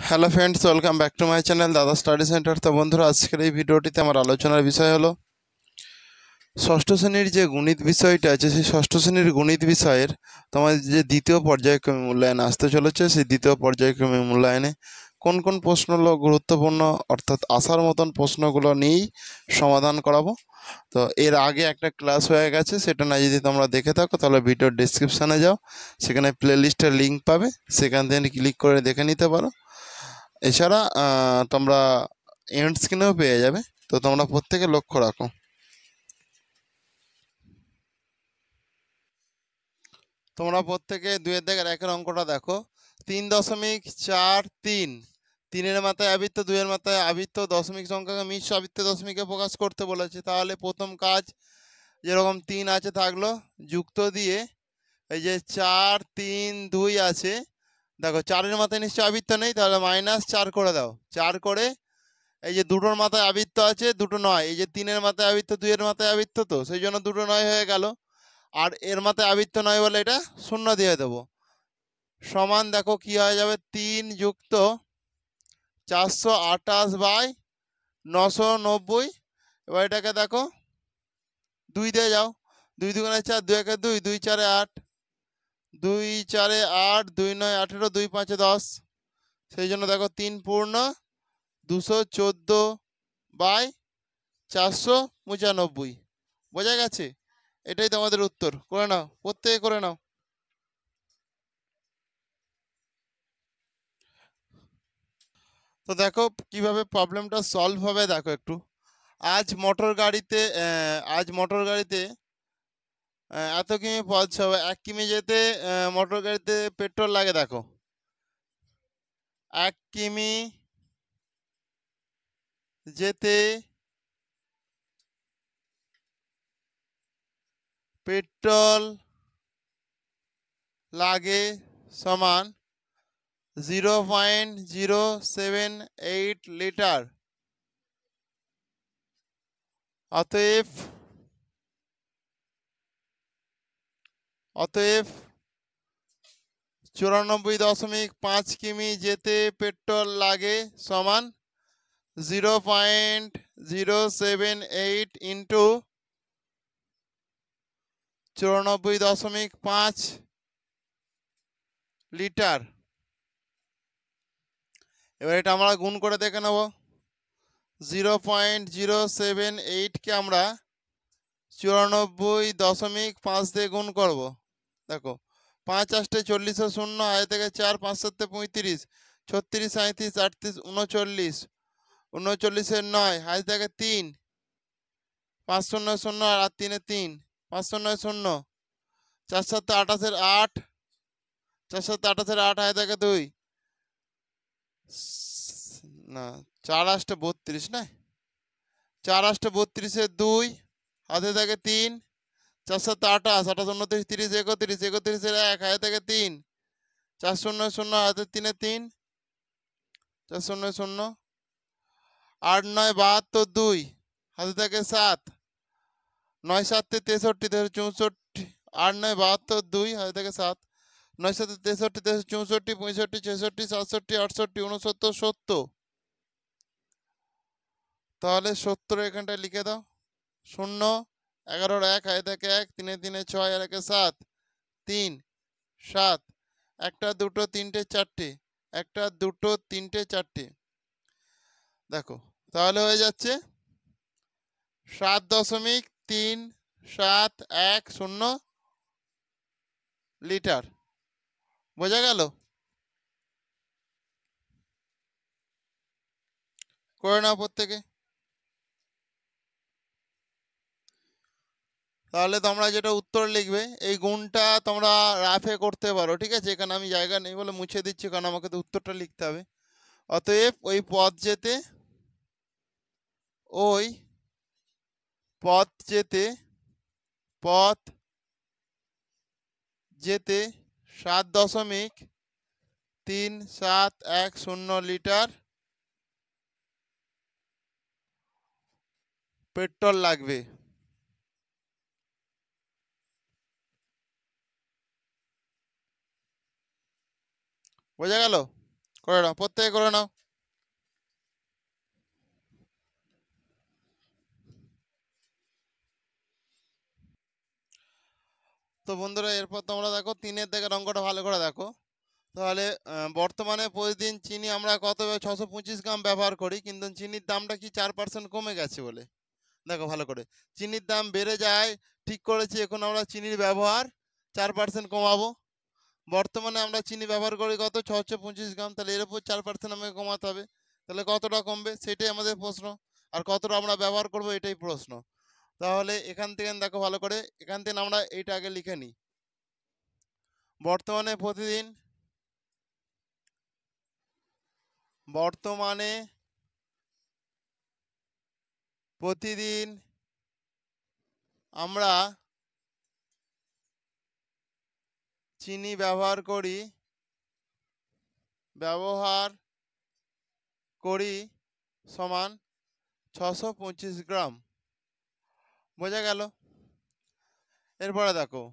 Hello friends, welcome back to my channel দাদা study centre. তো বন্ধুরা, আজকের এই ভিডিওটিতে আমার আলোচনার বিষয় হলো ষষ্ঠ শ্রেণীর যে গণিত বিষয়টা আছে, সেই ষষ্ঠ শ্রেণীর গণিত বিষয়ের তোমাদের যে দ্বিতীয় পর্যায়ক্রমে মূল্যায়ন আসতে চলেছে, সেই দ্বিতীয় পর্যায়ক্রমে মূল্যায়নে কোন কোন প্রশ্নগুলো গুরুত্বপূর্ণ, অর্থাৎ আসার মতন প্রশ্নগুলো নিয়েই সমাধান করাবো। তো এর আগে একটা ক্লাস হয়ে গেছে, সেটা না যদি তোমরা দেখে থাকো তাহলে ভিডিওর ডেসক্রিপশানে যাও, সেখানে প্লেলিস্টের লিঙ্ক পাবে, সেখান থেকে ক্লিক করে দেখে নিতে পারো। এছাড়া তোমরা এন্ড স্ক্রিনেও পেয়ে যাবে। তো তোমরা প্রত্যেকে লক্ষ্য রাখো। তোমরা প্রত্যেকে 2-1 অঙ্কটা দেখো। 3.43, 3-এর মাথায় আবৃত্ত, 2-এর মাথায় আবৃত্ত দশমিক সংখ্যাকে মিশ্র আবৃত্ত দশমিকে প্রকাশ করতে বলেছে। তাহলে প্রথম কাজ, যেরকম 3 আছে থাকলো, যুক্ত দিয়ে এই যে 4, 3, 2 আছে, দেখো 4-এর মাথায় নিশ্চয় আবৃত্ত নেই, তাহলে -4 করে দাও। 4 করে এই যে দুটোর মাথায় আবৃত্ত আছে, দুটো নয়, এই যে 3-এর মাথায় আবৃত্ত, 2-এর মাথায় আবৃত্ত, তো সেই জন্য দুটো নয় হয়ে গেল। আর এর মাথায় আবৃত্ত নয় বলে এটা 0 দিয়ে দেবো। সমান দেখো কি হয়ে যাবে, 3 যুক্ত 428/990। এবার এটাকে দেখো 2 দিয়ে যাও, 2 দুগুণে 4, 2 একে 2, 2 4 8, 2 4 8, 2 9 18, 2 5 10। সেই জন্য দেখো 3 পূর্ণ 214/495। বোঝা গেছে? এটাই তোমাদের উত্তর। করে নাও, প্রত্যেকে করে নাও। তো দেখো কিভাবে প্রবলেমটা সলভ হবে, দেখো একটু। আজ মোটর গাড়িতে এত কিমি পথ হবে, 1 কিমি যেতে মোটর গাড়িতে পেট্রোল লাগে। দেখো 1 কিমি যেতে পেট্রোল লাগে সমান 0.078 লিটার। অতএব 94.5 কিমি যেতে পেট্রোল লাগে সমান 0.078 ইন্টু 94.5 লিটার। এবার এটা আমরা গুণ করে দেখে নেব। 0.078কে আমরা 94.5 দিয়ে গুণ করব। দেখো 5 8 40 0, আয় থেকে 4, 5 7 35, 36 37 38 39, 39 9, হাই থেকে 3, 5 0 0 আর 3 3, 5 0 0, 4 7 28 8, 4 7 28 8, হাই থেকে 2, না 4 8 32, না 4 8 32 2, হাতে থাকে 3, 4 7 28, 28 29 30 31, 31 1, হাতে থেকে 3, 4 0 0, হাতে 3 3, 4 0 0, 8 9 72 2, হাতে থাকে 7, 9 7 63 64, 8 9 72 2, হাতে থাকে 7, 9 7 63 64 65 66 67 68 69 70। তাহলে 70 এখানটায় লিখে দাও। 0 11 1, হাতে থাকে 1, 3 3 6 আর 1 7, 3 7, একটা দুটো তিনটে চারটে, একটা দুটো তিনটে চারটে। দেখো তাহলে হয়ে যাচ্ছে 7.3710 লিটার। বোঝা গেল? করে নাও প্রত্যেকে। তাহলে তোমরা যেটা উত্তর লিখবে, এই গুণটা তোমরা রাফে করতে পারো, ঠিক আছে? এখানে আমি জায়গা নেই বলে মুছে দিচ্ছি, কারণ আমাকে তো উত্তরটা লিখতে হবে। অতএব ওই পথ যেতে 7.3710 লিটার পেট্রোল লাগবে। বোঝা গেল? করে নাও, প্রত্যেকে করে নাও। তো বন্ধুরা এরপর তোমরা দেখো 3-এর দিকের অঙ্কটা ভালো করে দেখো। তাহলে বর্তমানে প্রতিদিন চিনি আমরা কত 625 গ্রাম ব্যবহার করি, কিন্তু চিনির দামটা কি 4% কমে গেছে বলে। দেখো ভালো করে, চিনির দাম বেড়ে যায়, ঠিক করেছি এখন আমরা চিনির ব্যবহার 4% কমাবো। বর্তমানে আমরা চিনি ব্যবহার করি কত 625 গ্রাম, তাহলে এর উপর 4% আমাকে কমাতে হবে। তাহলে কতটা কমবে সেটাই আমাদের প্রশ্ন, আর কতটা আমরা ব্যবহার করব এটাই প্রশ্ন। তাহলে এখান থেকে দেখো ভালো করে, এখান থেকে আমরা এইটা আগে লিখে নিই। বর্তমানে প্রতিদিন আমরা চিনি ব্যবহার করি সমান 625 গ্রাম। বোঝা গেল? এরপরে দেখো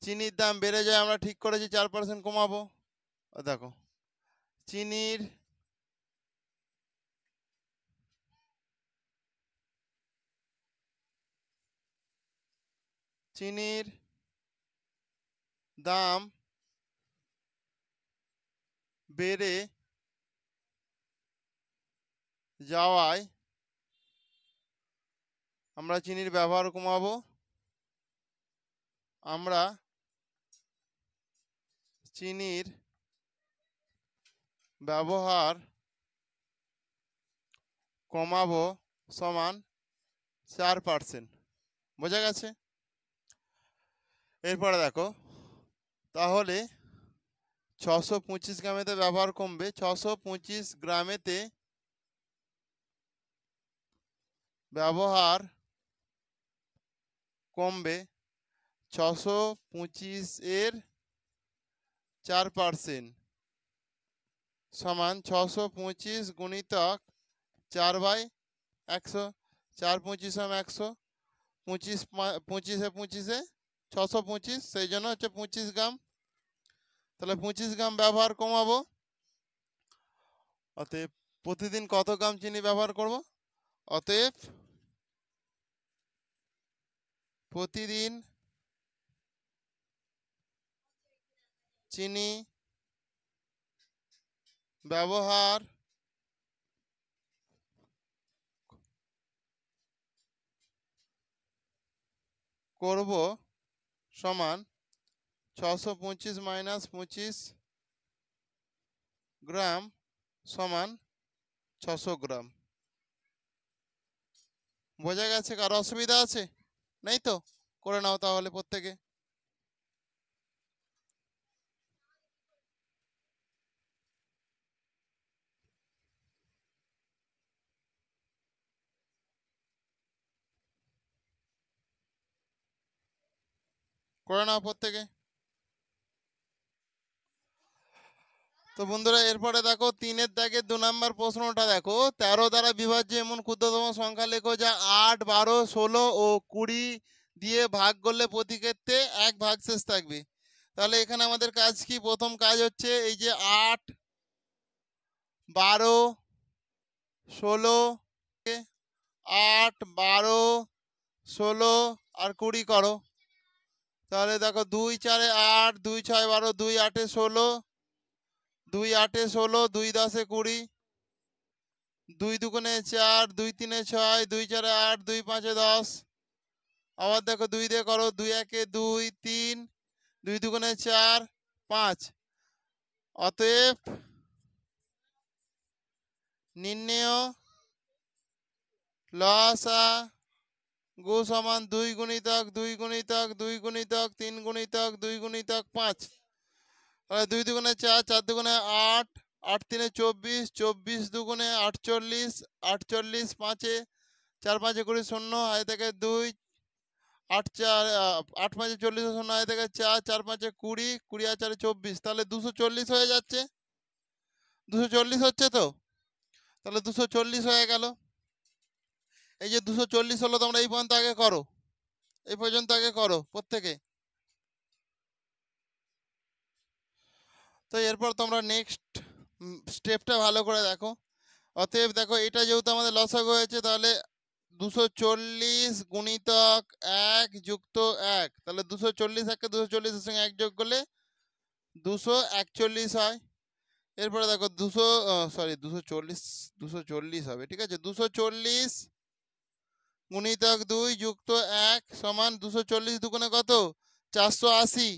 চিনির দাম বেড়ে যায়, আমরা ঠিক করেছি 4% কমাবো। দেখো চিনির দাম বেড়ে যাওয়ায় আমরা চিনির ব্যবহার কমাবো। আমরা চিনির ব্যবহার কমাবো সমান 4%। বোঝা গেছে? এরপরে দেখো তাহলে 625 গ্রামেতে ব্যবহার কমবে, 625 গ্রামেতে ব্যবহার কমবে 625 এর 4% সমান 625 গুণিতক 4/100। 4×25 = 100, 25 625, সেই জন্য হচ্ছে 25 গ্রাম। তাহলে 25 গ্রাম ব্যবহার কমাবো। অতএব প্রতিদিন কত গ্রাম চিনি ব্যবহার করব? অতএব প্রতিদিন চিনি ব্যবহার করব সমান 625 - 25 গ্রাম সমান 600 গ্রাম। বোঝা গেছে? কারো অসুবিধা আছে? নেই তো? করে নাও তাহলে প্রত্যেকে। করে নাও প্রত্যেকে। তো বন্ধুরা এরপরে দেখো 3-এর দাগের 2 নম্বর প্রশ্নটা দেখো, 13 দ্বারা বিভাজ্য এমন ক্ষুদ্রতম সংখ্যা লেখো যা 8, 12, 16 ও 20 দিয়ে ভাগ করলে প্রতি ক্ষেত্রে 1 ভাগশেষ থাকবে। তাহলে এখানে আমাদের কাজ কি? প্রথম কাজ হচ্ছে এই যে 8, 12, 16, 8, 12, 16 আর 20 করো। তাহলে দেখো 2 4 8, 2 6 12, 2 8 16, 2 8 16, 2 10 20, 2 2 4, 2 3 6, 2 4 8, 2 5 10। আবার দেখো 2 দিয়ে করো, 2 1 2 3, 2 2 4 5। অতএব নির্ণেয় লসা গু সমান 2 গুণিতক 2 গুণিতক 2 গুণিতক 3 গুণিতক 2 গুণিতক 5। তাহলে 2 2 4, 4 2 8, 8 3 24, 24 2 48, 48 5 4 5 20 0 আয় থেকে 2, 8 4 8 5 40 0 আয় থেকে 4, 4 5 20, 20 আর 4 24। তাহলে 240 হয়ে যাচ্ছে। 240 হচ্ছে তো? তাহলে 240 হয়ে গেল। এই যে 240 হলো, তোমরা এই পর্যন্ত আগে করো, এই পর্যন্ত আগে করো প্রত্যেকে। তো এরপর তোমরা নেক্সট স্টেপটা ভালো করে দেখো। অতএব দেখো এটা যেহেতু আমাদের লসাগু হয়েছে, তাহলে 240 গুণিতক 1 যুক্ত 1, তাহলে 240 একে 240 এর সঙ্গে 1 যোগ করলে 241 হয়। এরপরে দেখো 240 হবে, ঠিক আছে। 240 গুণিতক 2 যুক্ত 1 সমান 240 দুগুণে কত? 480।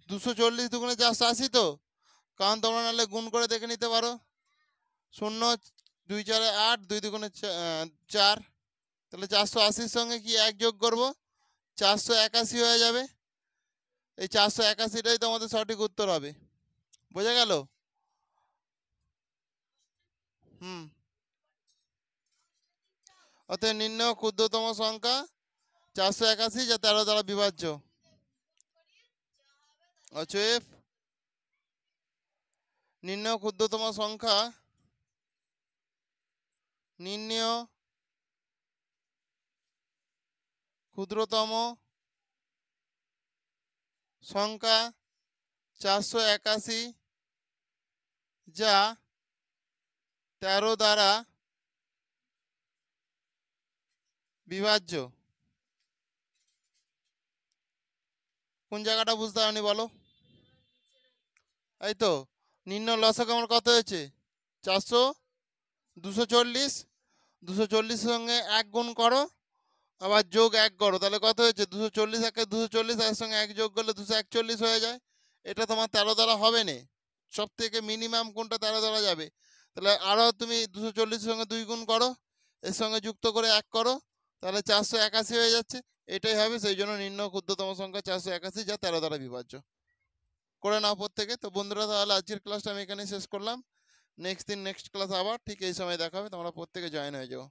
240 দুগুণে 480 তো, কারণ তোমরা নাহলে গুণ করে দেখে নিতে পারো। 0 2 4 8, 2 দুগুণে 4, তাহলে 480-র সঙ্গে কি 1 যোগ করবো, 481 হয়ে যাবে। এই 481টাই তো আমাদের সঠিক উত্তর হবে। বোঝা গেল? অতএব নির্ণয় ক্ষুদ্রতম সংখ্যা 481 যা 13 দ্বারা বিভাজ্য। অতএব নির্ণয় ক্ষুদ্রতম সংখ্যা ক্ষুদ্রতম সংখ্যা 481 যা 13 দ্বারা বিভাজ্য। কোন জায়গাটা বুঝতে পারনি বলো? এই তো নির্ণয় লসাগু আমার কত হয়েছে? 240। 240 সঙ্গে 1 গুণ করো, আবার যোগ 1 করো, তাহলে কত হয়েছে? 240 একে 240, এর সঙ্গে 1 যোগ করলে 241 হয়ে যায়। এটা তোমার 13 দ্বারা হবে না। সব থেকে মিনিমাম কোনটা 13 দ্বারা যাবে? তাহলে আরও তুমি 240 সঙ্গে 2 গুণ করো, এর সঙ্গে যুক্ত করে 1 করো, তাহলে 481 হয়ে যাচ্ছে। এটাই হবে, সেই জন্য নির্ণয় ক্ষুদ্রতম সংখ্যা 481 যা 13 দ্বারা বিভাজ্য। করে নাও প্রত্যেকে। তো বন্ধুরা, তাহলে আজকের ক্লাসটা আমি এখানেই শেষ করলাম। নেক্সট ক্লাস আবার ঠিক এই সময় দেখা হবে, তোমরা প্রত্যেকে জয়েন হয়ে যাও।